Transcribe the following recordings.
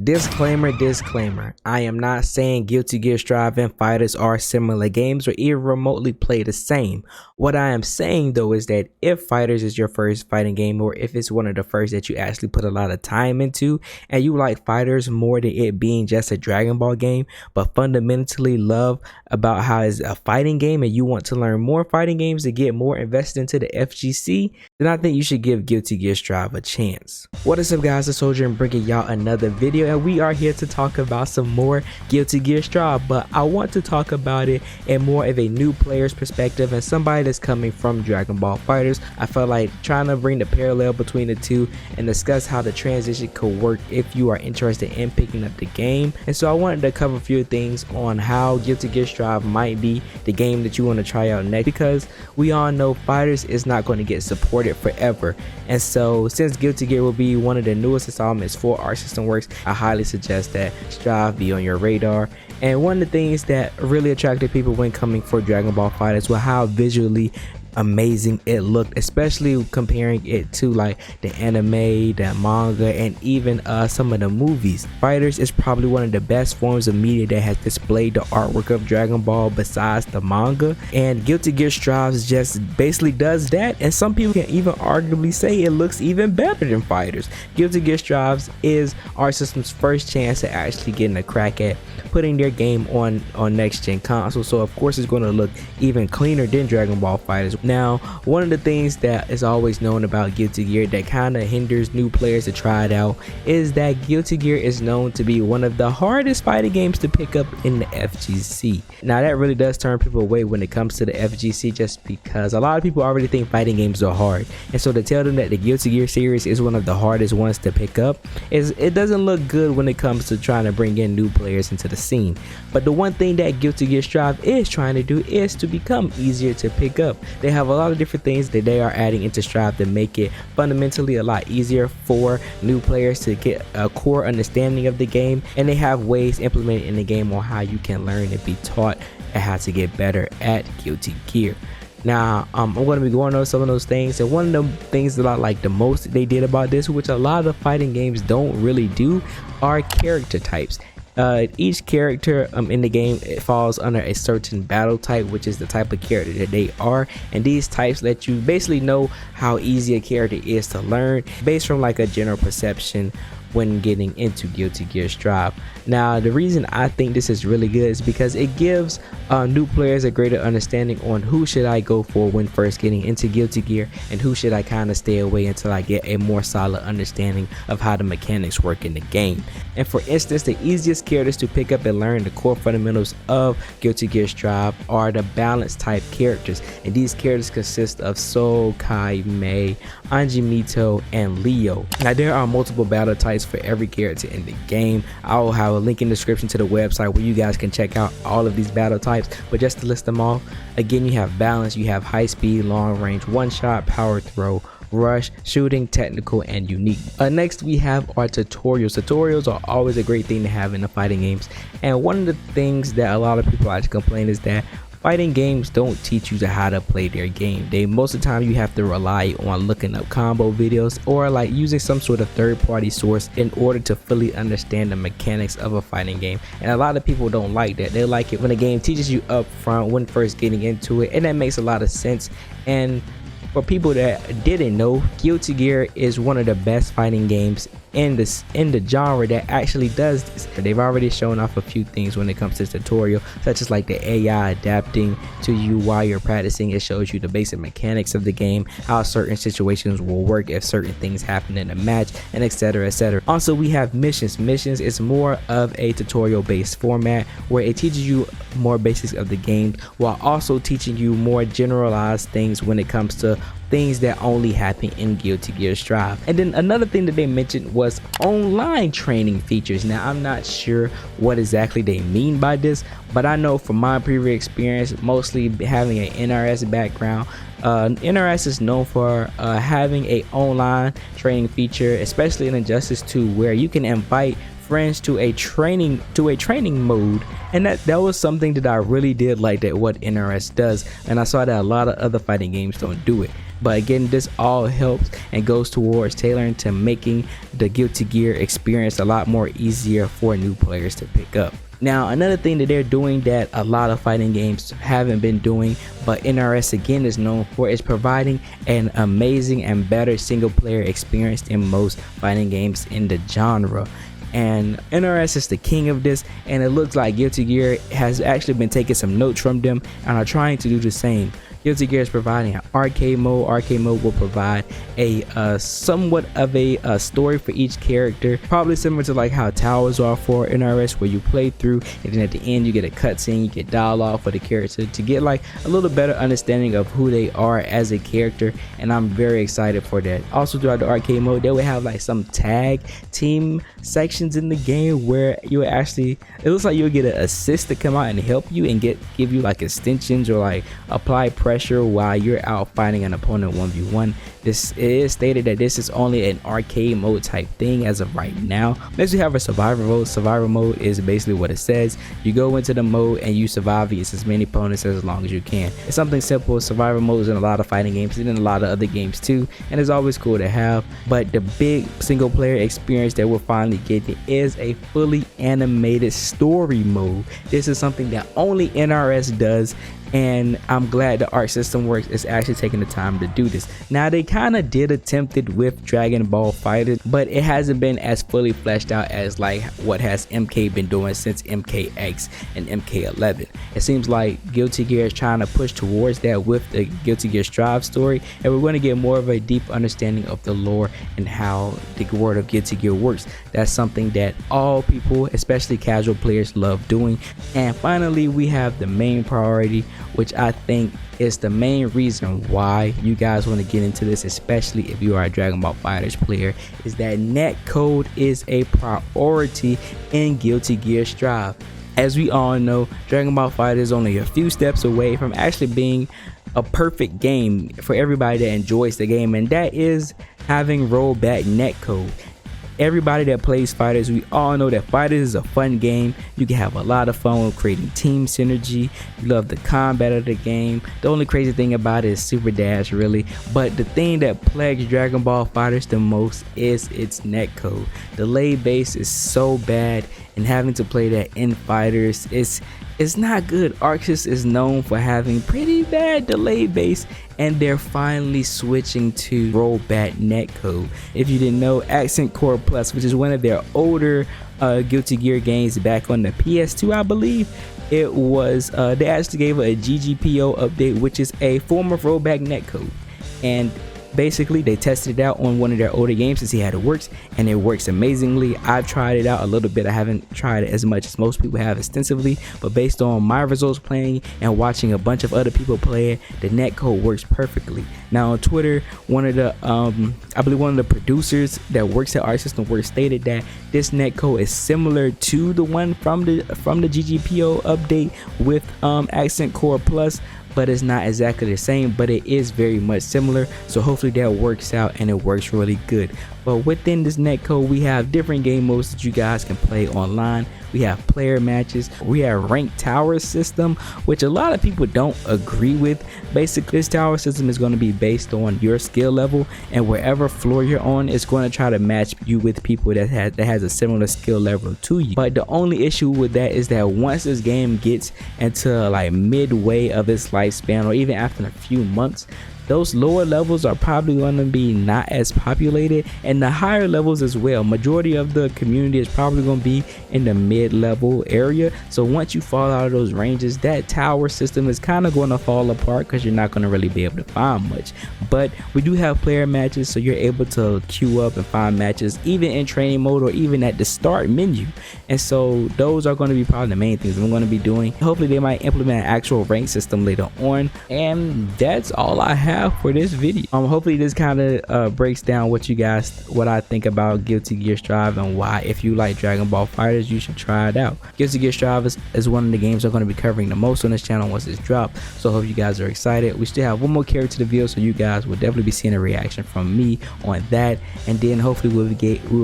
Disclaimer, I am not saying Guilty Gear Strive and FighterZ are similar games or even remotely play the same. What I am saying though is that if FighterZ is your first fighting game, or if it's one of the first that you actually put a lot of time into, and you like FighterZ more than it being just a Dragon Ball game, but fundamentally love about how it's a fighting game and you want to learn more fighting games to get more invested into the FGC, then I think you should give Guilty Gear Strive a chance. What is up guys, the Soldier, and bringing y'all another video, and we are here to talk about some more Guilty Gear Strive, but I want to talk about it in more of a new player's perspective and somebody that's coming from Dragon Ball FighterZ. I felt like trying to bring the parallel between the two and discuss how the transition could work if you are interested in picking up the game. And so I wanted to cover a few things on how Guilty Gear Strive might be the game that you want to try out next, because we all know FighterZ is not going to get supported forever. And so since Guilty Gear will be one of the newest installments for ArcSystemWorks, I highly suggest that Strive be on your radar. And one of the things that really attracted people when coming for Dragon Ball FighterZ was how visually amazing it looked, especially comparing it to like the anime, the manga, and even some of the movies. FighterZ is probably one of the best forms of media that has displayed the artwork of Dragon Ball besides the manga, and Guilty Gear Strive just basically does that, and some people can even arguably say it looks even better than FighterZ. Guilty Gear Strive is ArcSystem's first chance to actually getting a crack at putting their game on next gen consoles, so of course it's going to look even cleaner than Dragon Ball FighterZ. Now, one of the things that is always known about Guilty Gear that kind of hinders new players to try it out is that Guilty Gear is known to be one of the hardest fighting games to pick up in the FGC. Now that really does turn people away when it comes to the FGC, just because a lot of people already think fighting games are hard, and so to tell them that the Guilty Gear series is one of the hardest ones to pick up, it doesn't look good when it comes to trying to bring in new players into the scene. But the one thing that Guilty Gear Strive is trying to do is to become easier to pick up. They have a lot of different things that they are adding into Strive to make it fundamentally a lot easier for new players to get a core understanding of the game, and they have ways implemented in the game on how you can learn and be taught and how to get better at Guilty Gear. Now I'm going to be going over some of those things, and one of the things that I like the most they did about this, which a lot of fighting games don't really do, are character types. Each character in the game, it falls under a certain battle type, which is the type of character that they are, and these types let you basically know how easy a character is to learn based from like a general perception when getting into Guilty Gear Strive. Now the reason I think this is really good is because it gives new players a greater understanding on who should I go for when first getting into Guilty Gear, and who should I kind of stay away until I get a more solid understanding of how the mechanics work in the game. And for instance, the easiest characters to pick up and learn the core fundamentals of Guilty Gear Strive are the balance type characters, and these characters consist of Soul, Kai, Mei, Anjimito, and Leo. Now there are multiple battle types for every character in the game. I will have a link in the description to the website where you guys can check out all of these battle types, but just to list them off again, you have balance, you have high speed, long range, one shot, power throw, rush, shooting, technical, and unique. Next we have our tutorials. Tutorials are always a great thing to have in the fighting games, and one of the things that a lot of people like to complain is that fighting games don't teach you how to play their game. Most of the time you have to rely on looking up combo videos or like using some sort of third-party source in order to fully understand the mechanics of a fighting game, and a lot of people don't like that. They like it when a game teaches you up front when first getting into it, and that makes a lot of sense. And for people that didn't know, Guilty Gear is one of the best fighting games in the genre that actually does this. They've already shown off a few things when it comes to tutorial, such as like the AI adapting to you while you're practicing. It shows you the basic mechanics of the game, how certain situations will work if certain things happen in a match, and etc, etc. Also we have missions. Missions is more of a tutorial based format where it teaches you more basics of the game while also teaching you more generalized things when it comes to things that only happen in Guilty Gear Strive. And then another thing that they mentioned was online training features. Now I'm not sure what exactly they mean by this, but I know from my previous experience, mostly having an NRS background, NRS is known for having a online training feature, especially in Injustice 2, where you can invite friends to a training mode, and that was something that I really did like, that what NRS does, and I saw that a lot of other fighting games don't do it. But again, this all helps and goes towards tailoring to making the Guilty Gear experience a lot more easier for new players to pick up. Now, another thing that they're doing that a lot of fighting games haven't been doing, but NRS again is known for, is providing an amazing and better single player experience in most fighting games in the genre. And NRS is the king of this, and it looks like Guilty Gear has actually been taking some notes from them and are trying to do the same. Guilty Gear is providing an arcade mode. Arcade mode will provide a somewhat of a story for each character, probably similar to like how towers are for NRS, where you play through and then at the end you get a cutscene, you get dialogue for the character to get like a little better understanding of who they are as a character, and I'm very excited for that. Also, throughout the arcade mode, they will have like some tag team sections in the game where you actually, it looks like you'll get an assist to come out and help you and give you like extensions or like apply pressure while you're out fighting an opponent 1v1. This is stated that this is only an arcade mode type thing as of right now. Next we have a survivor mode. Survivor mode is basically what it says. You go into the mode and you survive against as many opponents as long as you can. It's something simple. Survivor mode is in a lot of fighting games and in a lot of other games too, and it's always cool to have. But the big single player experience that we're finally getting is a fully animated story mode. This is something that only NRS does, and I'm glad the ArcSystemWorks is actually taking the time to do this. Now, they kind of did attempt it with Dragon Ball FighterZ, but it hasn't been as fully fleshed out as like what has MK been doing since MKX and MK11. It seems like Guilty Gear is trying to push towards that with the Guilty Gear Strive story, and we're going to get more of a deep understanding of the lore and how the world of Guilty Gear works. That's something that all people, especially casual players, love doing. And finally, we have the main priority, which I think is the main reason why you guys want to get into this, especially if you are a Dragon Ball FighterZ player, is that netcode is a priority in Guilty Gear Strive. As we all know, Dragon Ball FighterZ is only a few steps away from actually being a perfect game for everybody that enjoys the game, and that is having rollback netcode. Everybody that plays FighterZ, we all know that FighterZ is a fun game. You can have a lot of fun with creating team synergy. You love the combat of the game. The only crazy thing about it is Super Dash, really. But the thing that plagues Dragon Ball FighterZ the most is its netcode. Delay base is so bad, and having to play that in FighterZ, it's not good. ArcSys is known for having pretty bad delay base, and they're finally switching to rollback netcode. If you didn't know, Accent Core Plus, which is one of their older Guilty Gear games back on the PS2, I believe, it was they actually gave a GGPO update, which is a form of rollback netcode, and basically they tested it out on one of their older games to see how it works, and it works amazingly. I've tried it out a little bit. I haven't tried it as much as most people have extensively, but based on my results playing and watching a bunch of other people play it, the netcode works perfectly. Now on Twitter, one of the I believe one of the producers that works at ArcSystemWorks stated that this netcode is similar to the one from the GGPO update with Accent Core Plus, but it's not exactly the same, but it is very much similar. So hopefully that works out and it works really good. But within this netcode, we have different game modes that you guys can play online. We have player matches, we have ranked tower system, which a lot of people don't agree with. Basically, this tower system is going to be based on your skill level, and wherever floor you're on, it's going to try to match you with people that has a similar skill level to you. But the only issue with that is that once this game gets into like midway of its lifespan, or even after a few months, those lower levels are probably going to be not as populated, and the higher levels as well. Majority of the community is probably going to be in the mid-level area. So once you fall out of those ranges, that tower system is kind of going to fall apart because you're not going to really be able to find much. But we do have player matches, so you're able to queue up and find matches even in training mode or even at the start menu. And so those are going to be probably the main things we're going to be doing. Hopefully they might implement an actual rank system later on, and that's all I have for this video. Hopefully this kind of breaks down what I think about Guilty Gear Strive and why, if you like Dragon Ball FighterZ, you should try it out. Guilty Gear Strive is one of the games I'm going to be covering the most on this channel once it's dropped, so I hope you guys are excited. We still have one more character to reveal, so you guys will definitely be seeing a reaction from me on that, and then hopefully we'll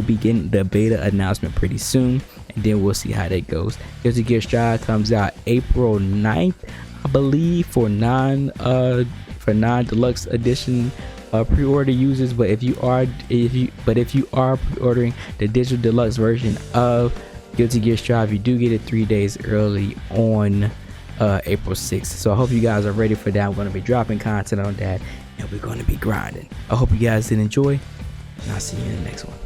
be getting the beta announcement pretty soon, and then we'll see how that goes. Guilty Gear Strive comes out April 9th, I believe, for for non-deluxe edition pre-order users, but if you are pre-ordering the digital deluxe version of Guilty Gear Strive, you do get it 3 days early on April 6th. So I hope you guys are ready for that. I'm going to be dropping content on that, and we're going to be grinding. I hope you guys did enjoy, and I'll see you in the next one.